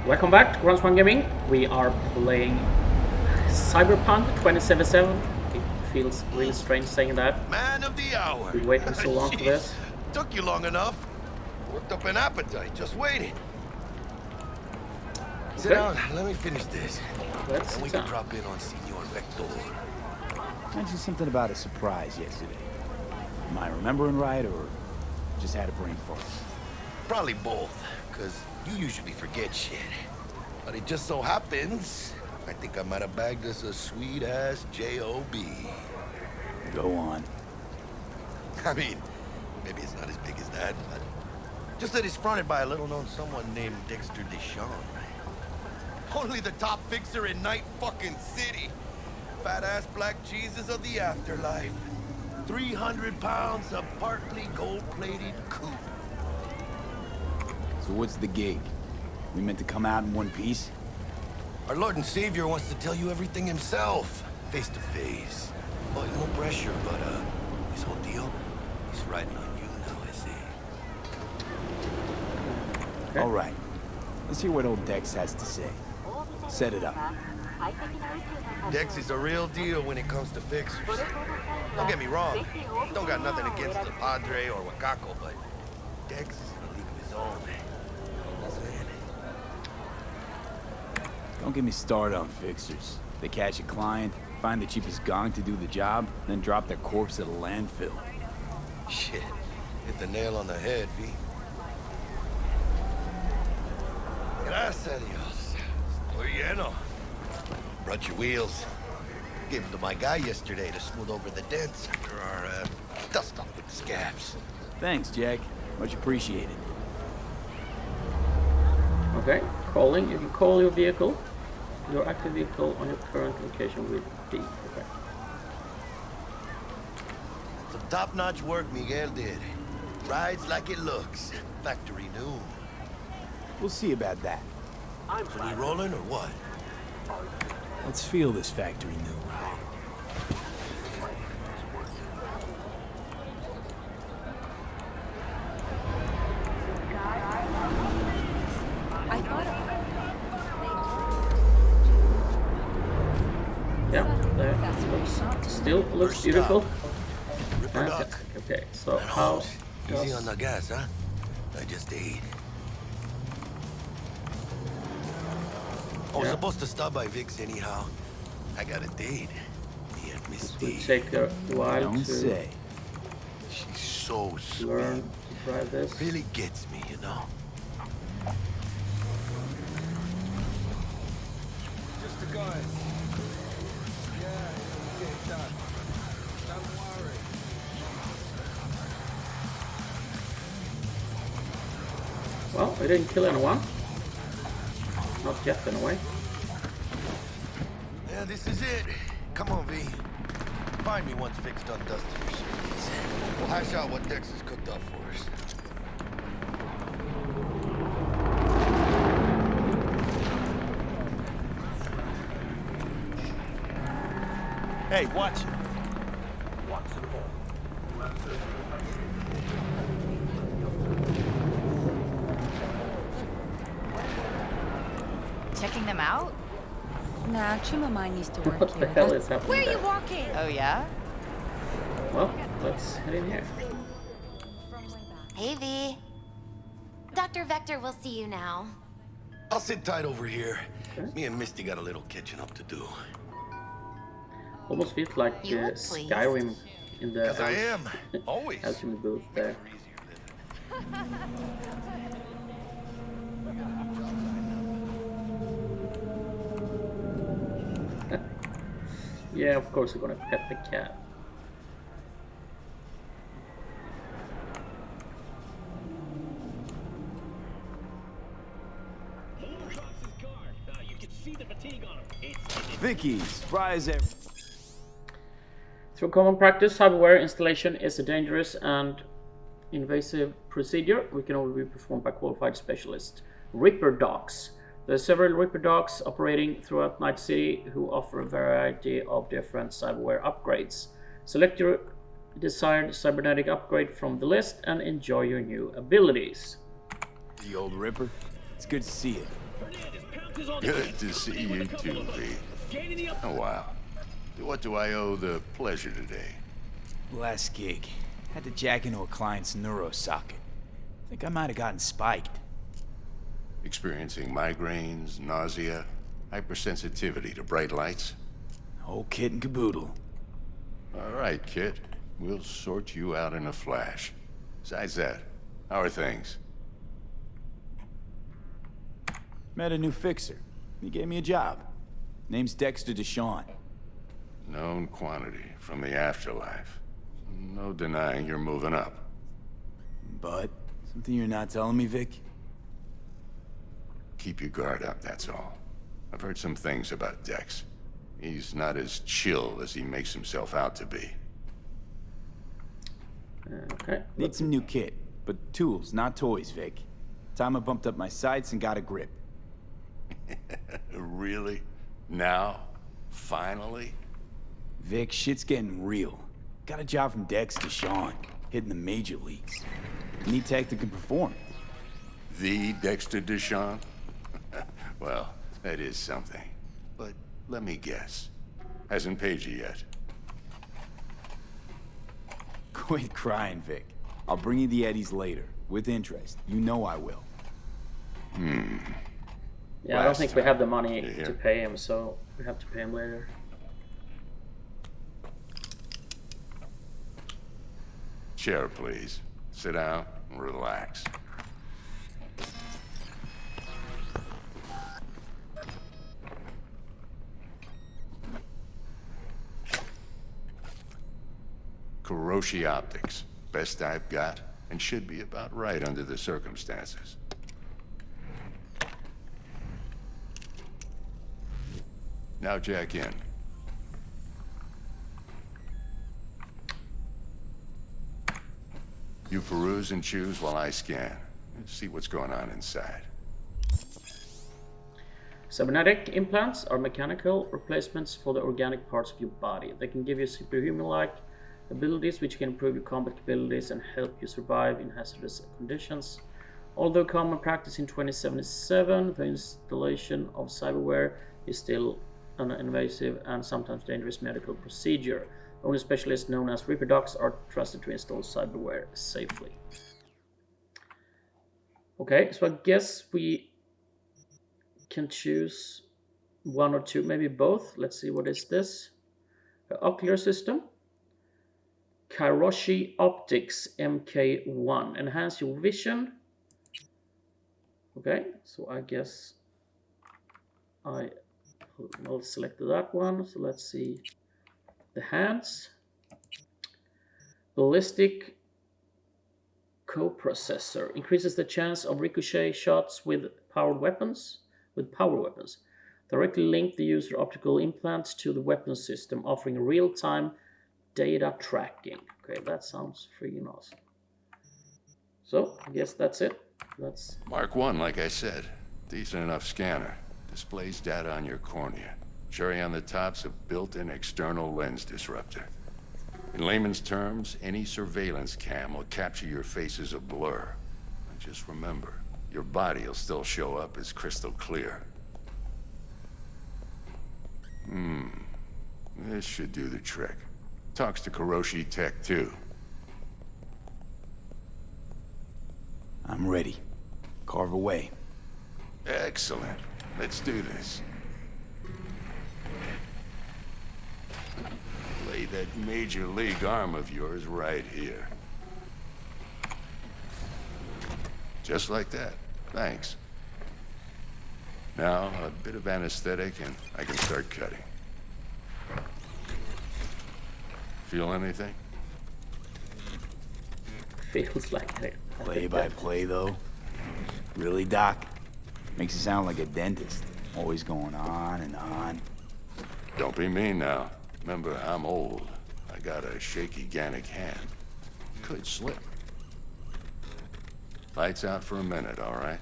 Welcome back to Grounds One Gaming. We are playing Cyberpunk 2077. It feels really strange saying that. Man of the hour. Been waiting so long for this. Took you long enough. Worked up an appetite, just waiting. Sit down, let me finish this. Let's we can drop in on Senor Vector. Mentioned something about a surprise yesterday. Am I remembering right, or just had a brain fart? Probably both, because you usually forget shit. But it just so happens, I think I might have bagged us a sweet-ass J.O.B. Go on. I mean, maybe it's not as big as that, but just that it's fronted by a little-known someone named Dexter Deshawn. Only the top fixer in Night fucking City. Fat-ass black Jesus of the afterlife. 300 pounds of partly gold-plated coupe. So what's the gig? We meant to come out in one piece? Our Lord and Savior wants to tell you everything himself, face to face. Well, no pressure, but this whole deal, he's riding on you now, I see. Okay. All right. Let's hear what old Dex has to say. Set it up. Dex is a real deal when it comes to fixers. Don't get me wrong. Don't got nothing against the Padre or Wakako, but Dex is in a league of his own. Don't get me started on fixers. They catch a client, find the cheapest gong to do the job, then drop their corpse at a landfill. Shit. Hit the nail on the head, V. Gracias a Dios. Estoy lleno. Brought your wheels. Gave them to my guy yesterday to smooth over the dents after our dust up with the scabs. Thanks, Jack. Much appreciated. Okay, calling. You can call your vehicle, your active vehicle on your current location with D. Okay. Some top-notch work Miguel did. Rides like it looks. Factory new. We'll see about that. So we rolling or what? Let's feel this factory new ride. Yeah, that still looks beautiful. Okay, so how Easy on the gas, huh? I just ate. I was supposed to stop by Vic's anyhow. I got a date. Me and Miss it will D. take a while Don't to say. She's so sweet. learn to drive this. Really gets me, you know? Just a guy. Yeah, it'll get done. Don't worry. Well, we didn't kill anyone. Not yet, anyway. Yeah, this is it. Come on, V. Find me once Vic's done dusting your circuits. We'll hash out what Dex has cooked up for us. Hey, watch it. Checking them out? Nah, Chimamine used to work What the here. hell is happening Where are there? you walking? Oh, yeah? Well, let's head in here. Hey, V. Dr. Vector will see you now. I'll sit tight over here. Okay. Me and Misty got a little catching up to do. Almost feels like You look pleased. Skyrim in the Because I am. Always. alchemy booth there. Yeah, of course we're gonna pet the cat. Vicky, surprise every... Through common practice, cyberware installation is a dangerous and invasive procedure. We can only be performed by qualified specialists. Ripper Dogs. There are several Ripper Dogs operating throughout Night City who offer a variety of different cyberware upgrades. Select your desired cybernetic upgrade from the list and enjoy your new abilities. The old Ripper. It's good to see you. Good to see you too, V. Oh, wow. What do I owe the pleasure today? Last gig. Had to jack into a client's neuro socket. Think I might have gotten spiked. Experiencing migraines, nausea, hypersensitivity to bright lights? Whole kit and caboodle. All right, kid. We'll sort you out in a flash. Besides that, how are things? Met a new fixer. He gave me a job. Name's Dexter Deshawn. Known quantity from the afterlife. No denying you're moving up. But, something you're not telling me, Vic? Keep your guard up, that's all. I've heard some things about Dex. He's not as chill as he makes himself out to be. Okay. Need some new kit, but tools, not toys, Vic. Time I bumped up my sights and got a grip. Really? Now? Finally? Vic, shit's getting real. Got a job from Dex to Sean, hitting the major leagues. Need tech that can perform. The Dexter Deshawn? Well, that is something. But let me guess. Hasn't paid you yet. Quit crying, Vic. I'll bring you the eddies later, with interest. You know I will. Yeah, I don't think we have the money to pay him, so we have to pay him later. Chair, please. Sit down and relax. Kuroshi Optics. Best I've got, and should be about right under the circumstances. Now jack in. You peruse and choose while I scan. Let's see what's going on inside. Cybernetic implants are mechanical replacements for the organic parts of your body. They can give you superhuman-like abilities which can improve your combat abilities and help you survive in hazardous conditions. Although common practice in 2077, the installation of cyberware is still an invasive and sometimes dangerous medical procedure. Only specialists known as Reaper docs are trusted to install cyberware safely. Okay, so I guess we can choose one or two, maybe both. Let's see, what is this? The ocular system. Kuroshi Optics MK1. Enhance your vision. Okay, so I guess I'll select that one. So let's see the hands. Ballistic coprocessor increases the chance of ricochet shots with power weapons. Directly link the user optical implants to the weapon system, offering real-time data tracking. Okay, that sounds freaking awesome. So I guess that's it. That's Mark 1, like I said. Decent enough scanner. Displays data on your cornea. Cherry on the top's a built-in external lens disruptor. In layman's terms, any surveillance cam will capture your face as a blur. And just remember, your body will still show up as crystal clear. This should do the trick. Talks to Kuroshi Tech, too. I'm ready. Carve away. Excellent. Let's do this. Lay that major league arm of yours right here. Just like that. Thanks. Now, a bit of anesthetic and I can start cutting. Feel anything? feels like it. Play by play, though? Really, Doc? Makes you sound like a dentist. Always going on and on. Don't be mean now. Remember, I'm old. I got a shaky Gannic hand. Could slip. Lights out for a minute, all right?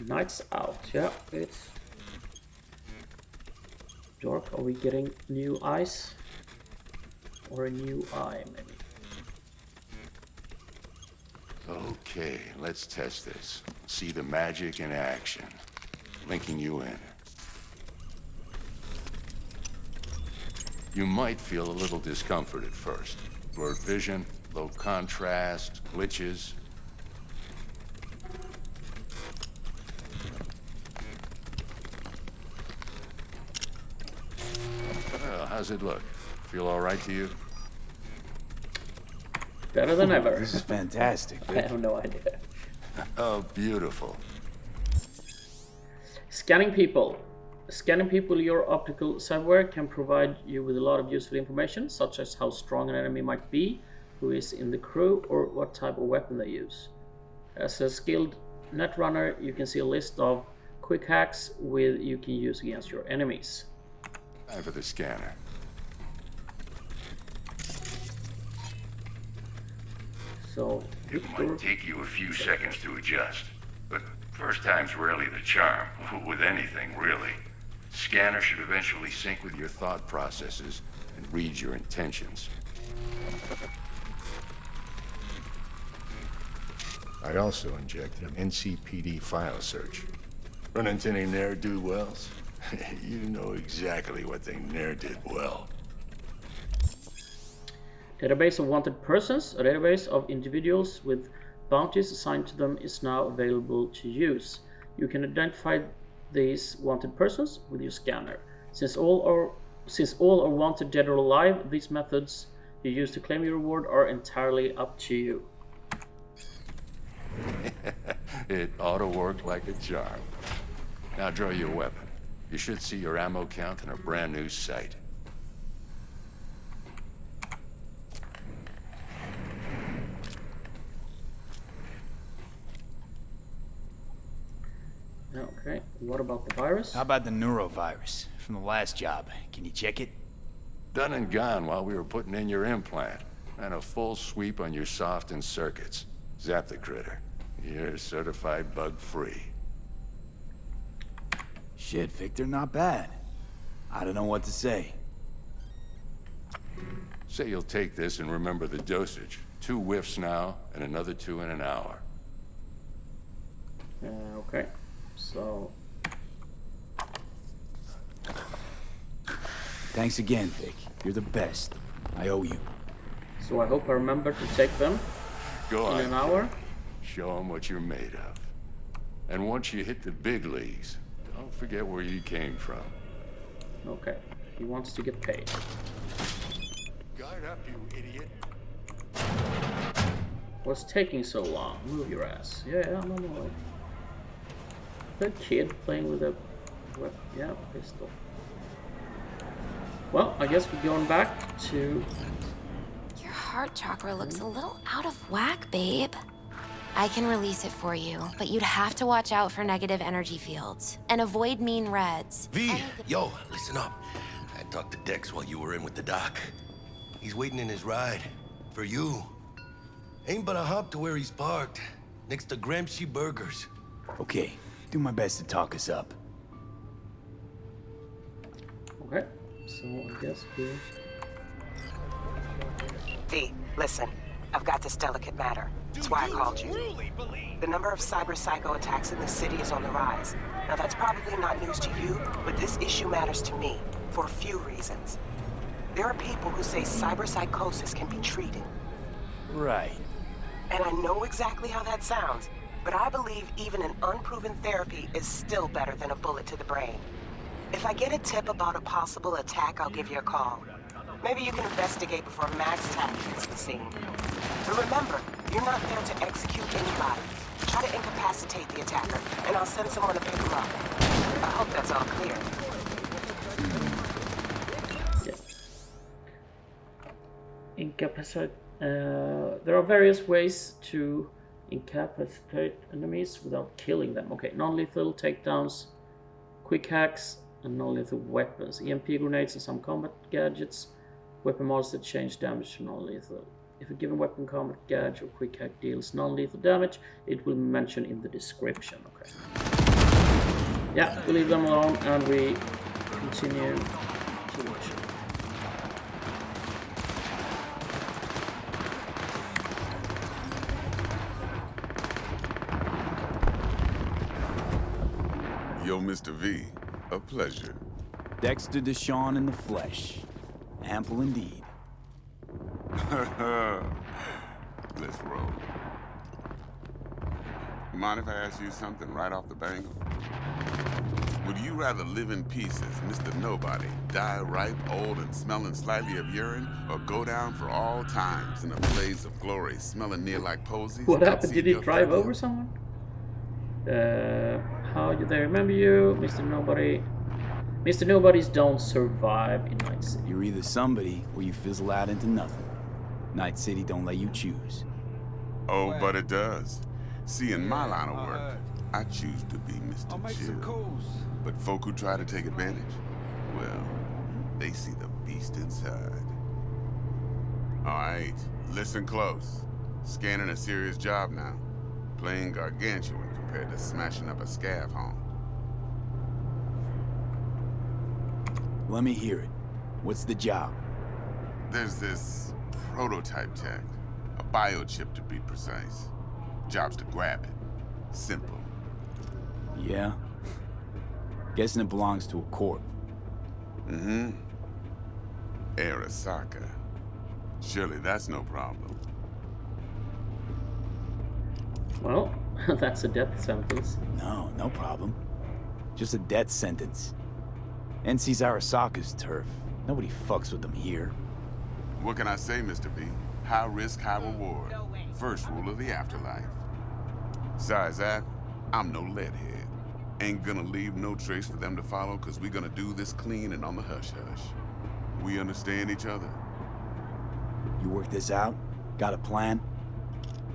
Lights out, yeah, it's dark. Are we getting new eyes? Or a new eye, maybe? Okay, let's test this. See the magic in action. Linking you in. You might feel a little discomfort at first. Blurred vision, low contrast, glitches. Well, how's it look? Feel all right to you? Better than ever. This is fantastic. I have no idea. Oh, beautiful. Scanning people. Scanning people, your optical cyberware can provide you with a lot of useful information, such as how strong an enemy might be, who is in the crew, or what type of weapon they use. As a skilled netrunner, you can see a list of quick hacks you can use against your enemies. Time for the scanner. So, It might take you a few seconds to adjust, but first time's rarely the charm, with anything, really. Scanner should eventually sync with your thought processes and read your intentions. I also injected an NCPD file search. Run into any ne'er-do-wells? You know exactly what they ne'er did well. Database of wanted persons. A database of individuals with bounties assigned to them is now available to use. You can identify these wanted persons with your scanner. Since all are wanted dead or alive, these methods you use to claim your reward are entirely up to you. It ought to work like a charm. Now draw your weapon. You should see your ammo count in a brand new sight. Okay, what about the virus? How about the neurovirus from the last job? Can you check it? Done and gone while we were putting in your implant. And a full sweep on your soft and circuits. Zap the critter. You're certified bug-free. Shit, Victor, not bad. I don't know what to say. Say you'll take this and remember the dosage. 2 whiffs now, and another 2 in an hour. Okay, so... Thanks again, Vic. You're the best. I owe you. So I hope I remember to take them Go on. in an hour. Show them what you're made of. And once you hit the big leagues, don't forget where you came from. Okay, he wants to get paid. Guard up, you idiot. What's taking so long? Move your ass. Yeah, no. The kid playing with a weapon. Yeah, pistol. Well, I guess we're going back to... Your heart chakra looks a little out of whack, babe. I can release it for you, but you'd have to watch out for negative energy fields and avoid mean reds. V, yo, listen up. I talked to Dex while you were in with the doc. He's waiting in his ride. For you. Ain't but a hop to where he's parked. Next to Gramsci Burgers. Okay, do my best to talk us up. Okay, so I guess we're... V, listen. I've got this delicate matter. That's why I called you. The number of cyber-psycho attacks in the city is on the rise. Now that's probably not news to you, but this issue matters to me for a few reasons. There are people who say cyber-psychosis can be treated. Right. And I know exactly how that sounds, but I believe even an unproven therapy is still better than a bullet to the brain. If I get a tip about a possible attack, I'll give you a call. Maybe you can investigate before Max Tack hits the scene. But remember, you're not there to execute anybody. Try to incapacitate the attacker, and I'll send someone to pick him up. I hope that's all clear. Yeah. Incapacitate. There are various ways to incapacitate enemies without killing them. Okay, non-lethal takedowns, quick hacks, and non-lethal weapons. EMP grenades and some combat gadgets. Weapon mods that change damage to non-lethal. If a given weapon, combat gadget, or quick hack deals non-lethal damage, it will be mentioned in the description. Okay. Yeah, we leave them alone and we continue to watch it. Yo, Mr. V, a pleasure. Dexter Deshawn in the flesh. Ample indeed. Let's roll. Mind if I ask you something right off the bangle? Would you rather live in pieces, Mr. Nobody, die ripe, old, and smelling slightly of urine, or go down for all times in a blaze of glory, smelling near like posies? What happened? Did he drive over someone? How did they remember you? Mr. Nobody. Mr. Nobodies don't survive in Night City. You're either somebody or you fizzle out into nothing. Night City don't let you choose. Oh, but it does. See, in my line of work, I choose to be Mr. Chill. But folk who try to take advantage, well, they see the beast inside. All right, listen close. Scanning a serious job now. Playing gargantuan compared to smashing up a scav home. Let me hear it. What's the job? There's this prototype tech, a biochip to be precise. Job's to grab it. Simple. Yeah? Guessing it belongs to a corp. Mm-hmm. Arasaka. Surely that's no problem. Well, that's a death sentence. No, no problem. Just a death sentence. NC's Arasaka's turf. Nobody fucks with them here. What can I say, Mr. V? High risk, high reward. First rule of the afterlife. Besides that, I'm no leadhead. Ain't gonna leave no trace for them to follow, cause we gonna do this clean and on the hush-hush. We understand each other? You work this out? Got a plan?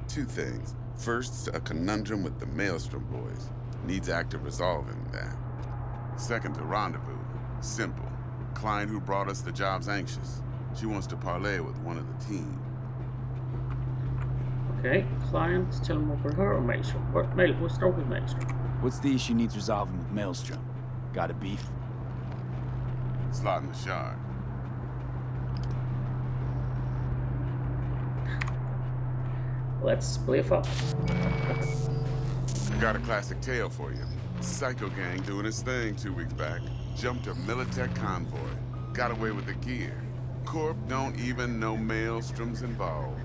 Two things. First, a conundrum with the Maelstrom boys. Needs active resolving that. Second, a rendezvous. Simple. Client who brought us the job's anxious. She wants to parlay with one of the team. Okay, client, tell him over her or Maelstrom. We'll start with Maelstrom. What's the issue needs resolving with Maelstrom? Got a beef? Slot in the shard. Let's spliff up. Got a classic tale for you. Psycho gang doing his thing 2 weeks back. Jumped a Militech convoy. Got away with the gear. Corp don't even know Maelstrom's involved.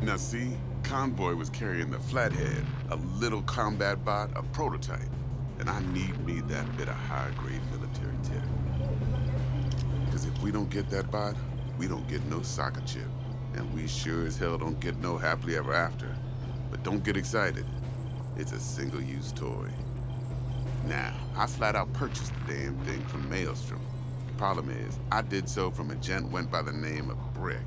Now see, convoy was carrying the Flathead, a little combat bot, a prototype. And I need me that bit of high-grade military tech. Because if we don't get that bot, we don't get no soccer chip. And we sure as hell don't get no happily ever after. But don't get excited. It's a single-use toy. Now, I flat out purchased the damn thing from Maelstrom. Problem is, I did so from a gent went by the name of Brick.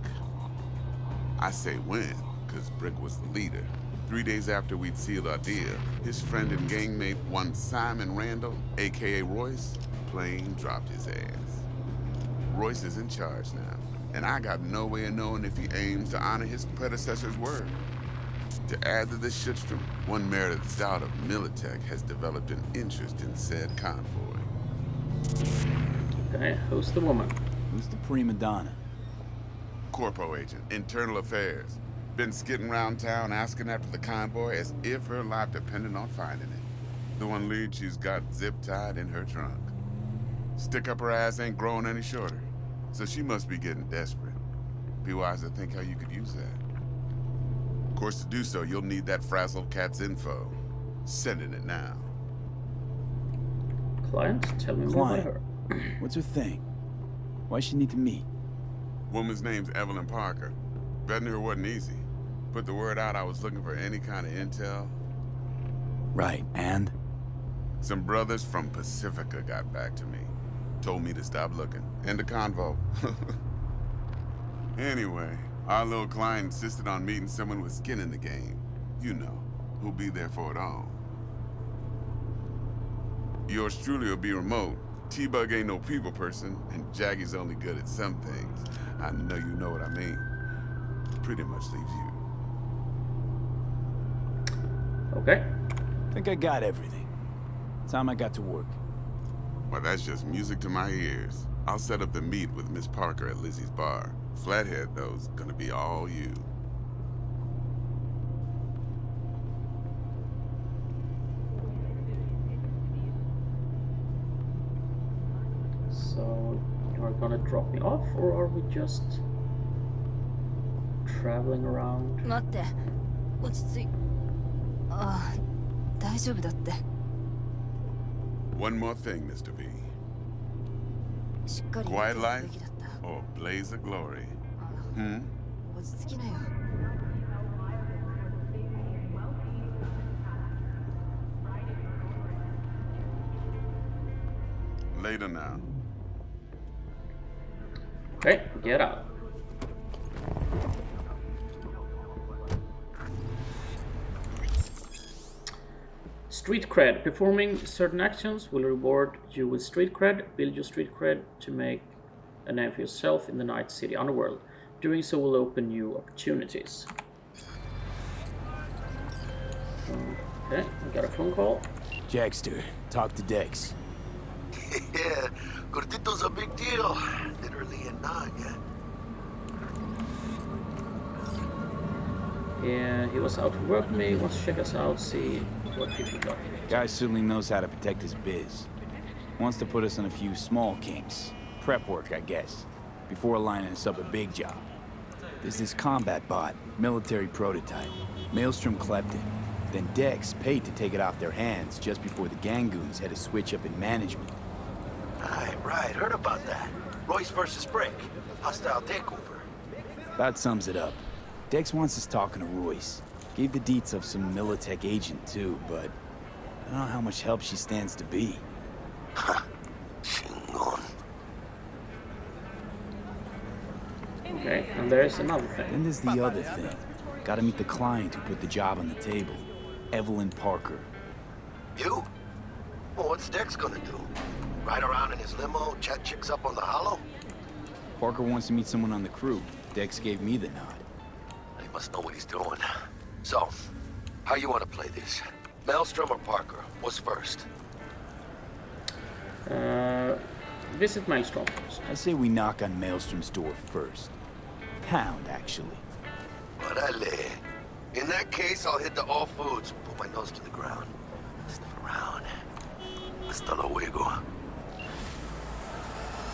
I say when, because Brick was the leader. 3 days after we'd sealed our deal, his friend and gangmate, one Simon Randall, aka Royce, plain dropped his ass. Royce is in charge now, and I got no way of knowing if he aims to honor his predecessor's word. To add to this shitstorm, one Meredith Stout of Militech has developed an interest in said convoy. Okay, who's the woman? Who's the prima donna? Corpo agent, internal affairs. Been skidding around town asking after the convoy as if her life depended on finding it. The one lead she's got zip-tied in her trunk. Stick up her ass ain't growing any shorter, so she must be getting desperate. Be wise to think how you could use that. Of course, to do so, you'll need that frazzled cat's info. Sending it now. Client, tell me more about Client. her. What's her thing? Why she need to meet? Woman's name's Evelyn Parker. Betting her wasn't easy. Put the word out I was looking for any kind of intel. Right, and? Some brothers from Pacifica got back to me. Told me to stop looking. End of convo. Anyway, our little client insisted on meeting someone with skin in the game. You know, who'll be there for it all. Yours truly will be remote. T-Bug ain't no people person, and Jaggy's only good at some things. I know you know what I mean. Pretty much leaves you. Okay. Think I got everything. Time I got to work. Well, that's just music to my ears. I'll set up the meet with Miss Parker at Lizzie's bar. Flathead, though's gonna be all you. So, are you gonna drop me off, or are we just traveling around? 待って、落ち着い。ああ、大丈夫だって。 One more thing, Mr. V. しっかり Quiet や life っておくべきだった。 or blaze of glory? Hmm? 落ち着きなよ。 Later now. Okay, get out. Street cred. Performing certain actions will reward you with street cred. Build your street cred to make a name for yourself in the Night City underworld. Doing so will open new opportunities. Okay, I got a phone call. Jackster, talk to Dex. Yeah, Gordito's a big deal. Literally and not, yeah. Yeah, he was out to work with me. Wants to check us out, see what people got. Guy certainly knows how to protect his biz. Wants to put us on a few small kinks. Prep work, I guess. Before lining us up a big job. There's this combat bot, military prototype. Maelstrom clept it. Then Dex paid to take it off their hands just before the Gangoons had a switch up in management. Right. Heard about that. Royce versus Brick. Hostile takeover. About sums it up. Dex wants us talking to Royce. Gave the deets of some Militech agent too, but I don't know how much help she stands to be. Chingon. Okay, and there's another thing. Then there's the other thing. Gotta meet the client who put the job on the table. Evelyn Parker. You? Well, what's Dex gonna do? Ride around in his limo, chat chicks up on the hollow? Parker wants to meet someone on the crew. Dex gave me the nod. He must know what he's doing. So, how you want to play this? Maelstrom or Parker? What's first? Visit Maelstrom first. I say we knock on Maelstrom's door first. Pound, actually. Orale. In that case, I'll hit the all foods. Put my nose to the ground. Sniff around. Hasta luego.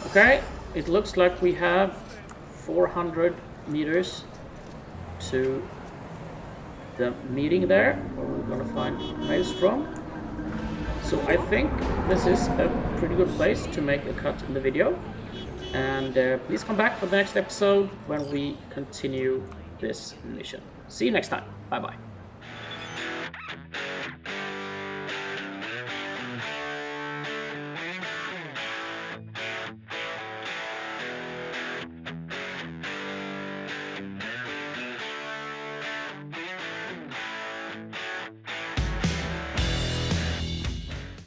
Okay, it looks like we have 400 meters to the meeting there, where we're gonna find Maelstrom. So I think this is a pretty good place to make a cut in the video. And please come back for the next episode when we continue this mission. See you next time. Bye bye.